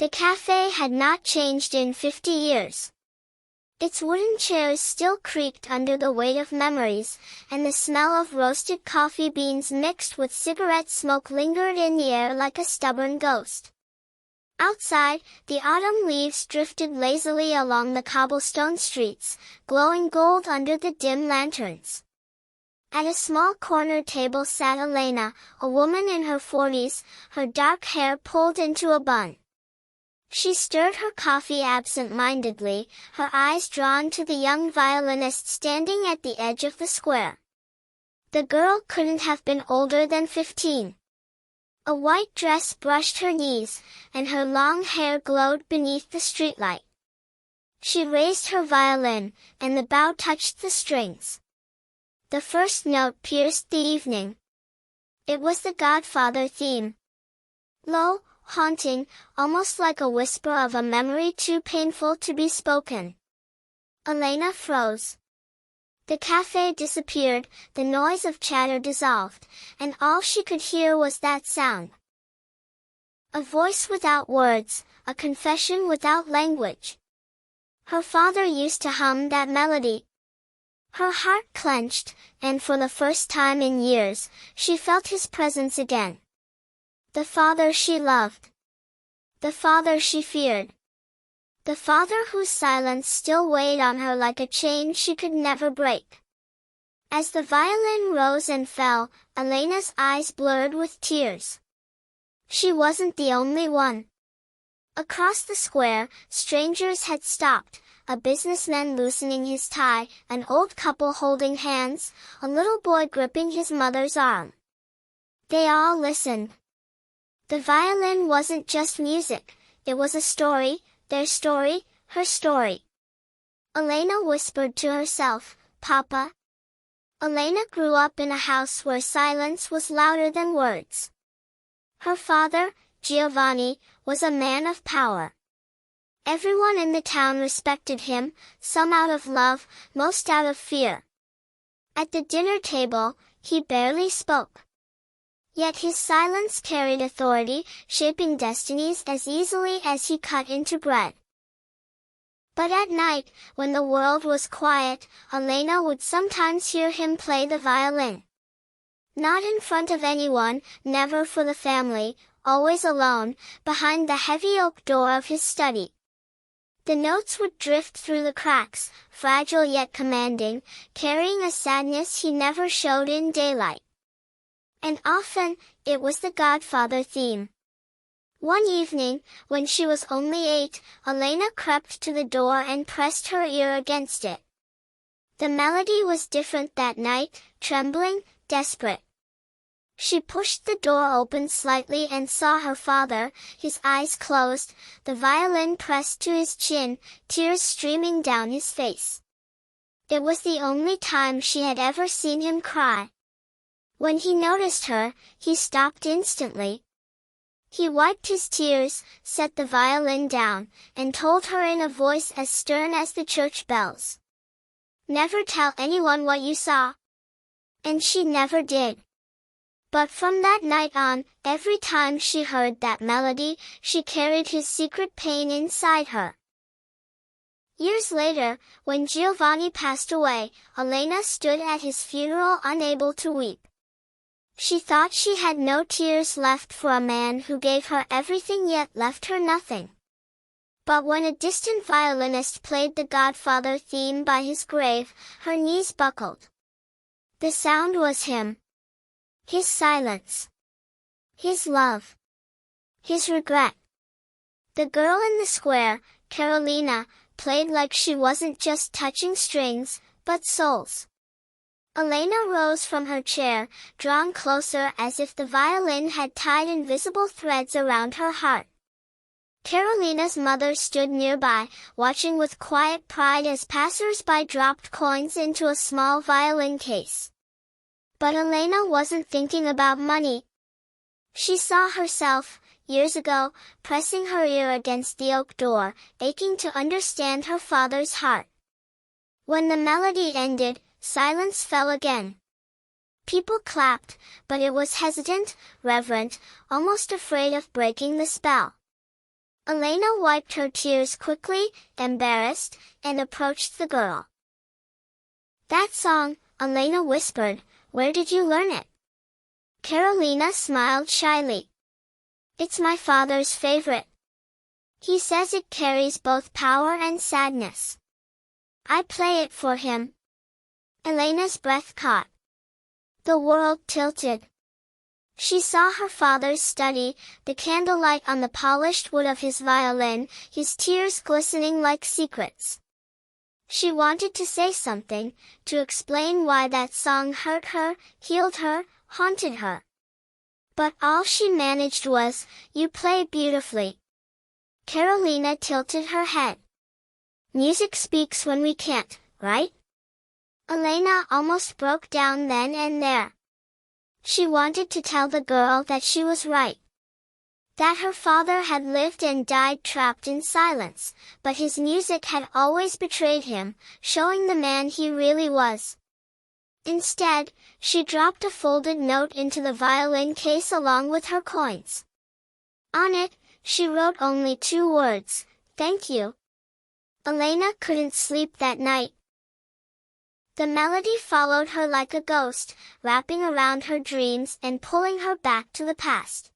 The cafe had not changed in 50 years. Its wooden chairs still creaked under the weight of memories, and the smell of roasted coffee beans mixed with cigarette smoke lingered in the air like a stubborn ghost. Outside, the autumn leaves drifted lazily along the cobblestone streets, glowing gold under the dim lanterns. At a small corner table sat Elena, a woman in her 40s, her dark hair pulled into a bun. She stirred her coffee absent-mindedly, her eyes drawn to the young violinist standing at the edge of the square. The girl couldn't have been older than 15. A white dress brushed her knees, and her long hair glowed beneath the streetlight. She raised her violin, and the bow touched the strings. The first note pierced the evening. It was the Godfather theme. Low, haunting, almost like a whisper of a memory too painful to be spoken. Elena froze. The cafe disappeared, the noise of chatter dissolved, and all she could hear was that sound. A voice without words, a confession without language. Her father used to hum that melody. Her heart clenched, and for the first time in years, she felt his presence again. The father she loved. The father she feared. The father whose silence still weighed on her like a chain she could never break. As the violin rose and fell, Elena's eyes blurred with tears. She wasn't the only one. Across the square, strangers had stopped, a businessman loosening his tie, an old couple holding hands, a little boy gripping his mother's arm. They all listened. The violin wasn't just music, it was a story, their story, her story. Elena whispered to herself, "Papa." Elena grew up in a house where silence was louder than words. Her father, Giovanni, was a man of power. Everyone in the town respected him, some out of love, most out of fear. At the dinner table, he barely spoke. Yet his silence carried authority, shaping destinies as easily as he cut into bread. But at night, when the world was quiet, Elena would sometimes hear him play the violin. Not in front of anyone, never for the family, always alone, behind the heavy oak door of his study. The notes would drift through the cracks, fragile yet commanding, carrying a sadness he never showed in daylight. And often, it was the Godfather theme. One evening, when she was only 8, Elena crept to the door and pressed her ear against it. The melody was different that night, trembling, desperate. She pushed the door open slightly and saw her father, his eyes closed, the violin pressed to his chin, tears streaming down his face. It was the only time she had ever seen him cry. When he noticed her, he stopped instantly. He wiped his tears, set the violin down, and told her in a voice as stern as the church bells. "Never tell anyone what you saw." And she never did. But from that night on, every time she heard that melody, she carried his secret pain inside her. Years later, when Giovanni passed away, Elena stood at his funeral unable to weep. She thought she had no tears left for a man who gave her everything yet left her nothing. But when a distant violinist played the Godfather theme by his grave, her knees buckled. The sound was him. His silence. His love. His regret. The girl in the square, Karolina, played like she wasn't just touching strings, but souls. Elena rose from her chair, drawn closer as if the violin had tied invisible threads around her heart. Karolina's mother stood nearby, watching with quiet pride as passers-by dropped coins into a small violin case. But Elena wasn't thinking about money. She saw herself, years ago, pressing her ear against the oak door, aching to understand her father's heart. When the melody ended, silence fell again. People clapped, but it was hesitant, reverent, almost afraid of breaking the spell. Elena wiped her tears quickly, embarrassed, and approached the girl. "That song," Elena whispered, "where did you learn it?" Karolina smiled shyly. "It's my father's favorite. He says it carries both power and sadness. I play it for him." Elena's breath caught. The world tilted. She saw her father's study, the candlelight on the polished wood of his violin, his tears glistening like secrets. She wanted to say something, to explain why that song hurt her, healed her, haunted her. But all she managed was, "You play beautifully." Karolina tilted her head. "Music speaks when we can't, right?" Elena almost broke down then and there. She wanted to tell the girl that she was right. That her father had lived and died trapped in silence, but his music had always betrayed him, showing the man he really was. Instead, she dropped a folded note into the violin case along with her coins. On it, she wrote only 2 words, "Thank you." Elena couldn't sleep that night. The melody followed her like a ghost, wrapping around her dreams and pulling her back to the past.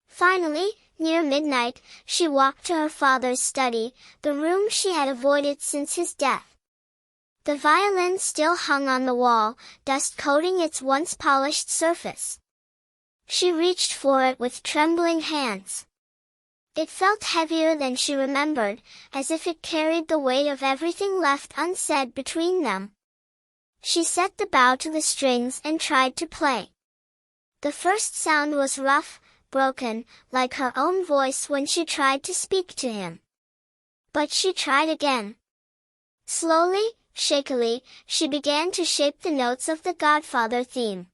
Finally, near midnight, she walked to her father's study, the room she had avoided since his death. The violin still hung on the wall, dust coating its once polished surface. She reached for it with trembling hands. It felt heavier than she remembered, as if it carried the weight of everything left unsaid between them. She set the bow to the strings and tried to play. The first sound was rough, broken, like her own voice when she tried to speak to him. But she tried again. Slowly, shakily, she began to shape the notes of the Godfather theme.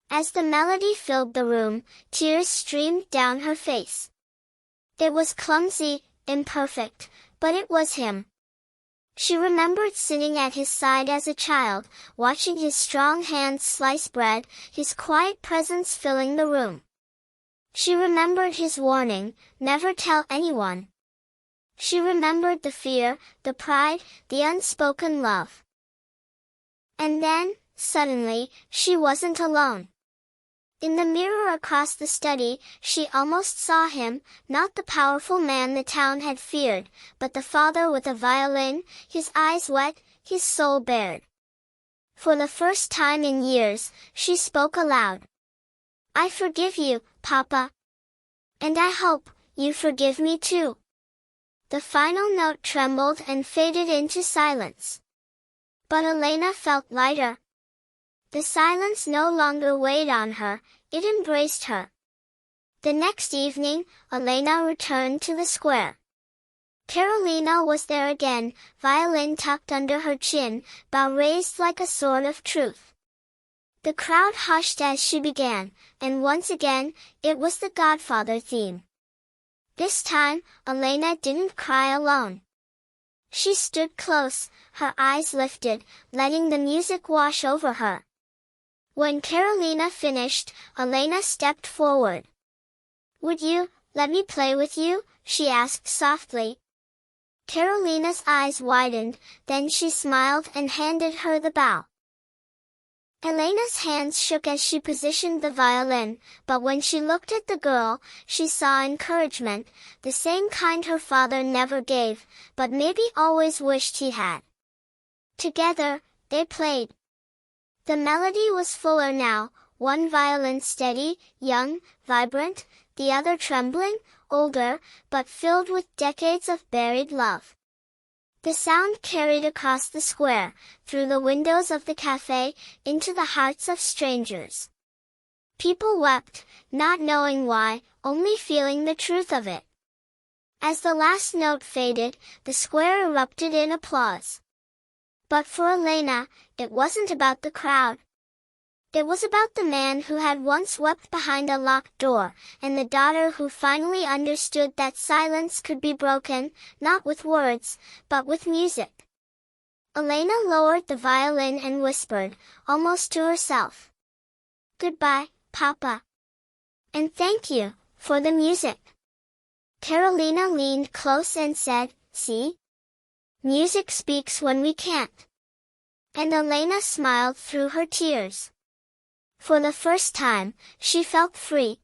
As the melody filled the room, tears streamed down her face. It was clumsy, imperfect, but it was him. She remembered sitting at his side as a child, watching his strong hands slice bread, his quiet presence filling the room. She remembered his warning, "Never tell anyone." She remembered the fear, the pride, the unspoken love. And then, suddenly, she wasn't alone. In the mirror across the study, she almost saw him, not the powerful man the town had feared, but the father with a violin, his eyes wet, his soul bared. For the first time in years, she spoke aloud. "I forgive you, Papa. And I hope, you forgive me too." The final note trembled and faded into silence. But Elena felt lighter. The silence no longer weighed on her, it embraced her. The next evening, Elena returned to the square. Karolina was there again, violin tucked under her chin, bow raised like a sword of truth. The crowd hushed as she began, and once again, it was the Godfather theme. This time, Elena didn't cry alone. She stood close, her eyes lifted, letting the music wash over her. When Karolina finished, Elena stepped forward. "Would you let me play with you?" she asked softly. Karolina's eyes widened, then she smiled and handed her the bow. Elena's hands shook as she positioned the violin, but when she looked at the girl, she saw encouragement, the same kind her father never gave, but maybe always wished he had. Together, they played. The melody was fuller now, one violin steady, young, vibrant, the other trembling, older, but filled with decades of buried love. The sound carried across the square, through the windows of the cafe, into the hearts of strangers. People wept, not knowing why, only feeling the truth of it. As the last note faded, the square erupted in applause. But for Elena, it wasn't about the crowd. It was about the man who had once wept behind a locked door, and the daughter who finally understood that silence could be broken, not with words, but with music. Elena lowered the violin and whispered, almost to herself, "Goodbye, Papa. And thank you, for the music." Karolina leaned close and said, "See? Music speaks when we can't." And Elena smiled through her tears. For the first time, she felt free,